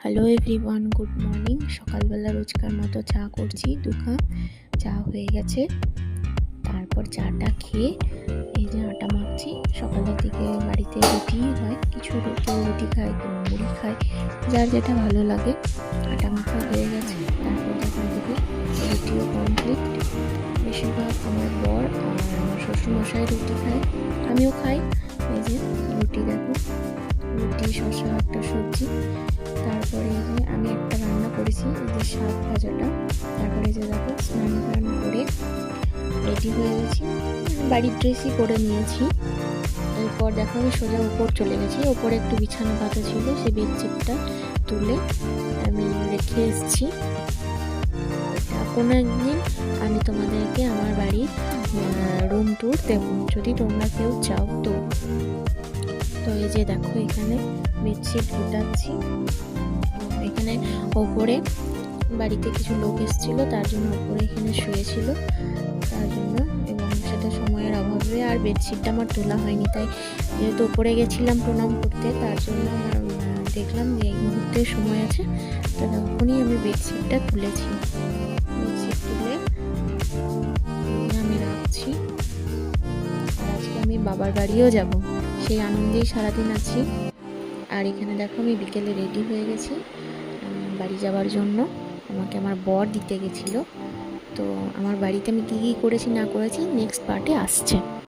Hello everyone, good morning. সকালবেলা রোজকার মতো চা করছি, 2 কাপ চা হয়ে গেছে। তারপর চাটা খেয়ে এই যে আটা মাখছি। সকালের দিকে বাড়িতে রুটি হয়, কিছু রুটি খায়, কেউ মুড়ি খায়, যার যেটা ভালো লাগে। আটা মাখা হয়ে গেছে। তারপর দেখা দিকে রুটিও কমপ্লিট। বেশিরভাগ আমার বর আর আমার শ্বশুরমশাই রুটি খায়, আমিও খাই। এই যে রুটি, দেখো, রুটি, শসা, একটা সবজি। তারপরে এই যে আমি একটা রান্না করেছি, এই যে শাক ভাজাটা। তারপরে যে দেখো স্নান টান করে রেডি হয়ে গেছি, বাড়ির ড্রেসই করে নিয়েছি। এরপর দেখো আমি সোজা উপর চলে গেছি। ওপরে একটু বিছানা পাতা ছিল, সেই বেডশিটটা তুলে আমি রেখে এসেছি। এটা কোনো একদিন আমি তোমাদেরকে আমার বাড়ির রুম ট্যুর দেবো, যদি তোমরা কেউ চাও তো। তো এই যে দেখো এখানে বেডশিট গোটাচ্ছি। এখানে ওপরে বাড়িতে কিছু লোক এসেছিল, তার জন্য ওপরে এখানে শুয়েছিল, তার জন্য, এবং সেটা সময়ের অভাবে আর বেডশিটটা আমার তোলা হয়নি। তাই যেহেতু ওপরে গেছিলাম প্রণাম করতে, তার জন্য আমার দেখলাম যে এই মুহূর্তে সময় আছে, তো তখনই আমি বেডশিটটা তুলেছি। বেডশিট তুলে আমি রাখছি। আর আজকে আমি বাবার বাড়িও যাব, সেই আনন্দেই সারাদিন আছি। আর এখানে দেখো আমি বিকেলে রেডি হয়ে গেছি বাড়ি যাওয়ার জন্য। আমাকে আমার বর দিতে গেছিলো। তো আমার বাড়িতে আমি কী কী করেছি না করেছি নেক্সট পার্টে আসছে।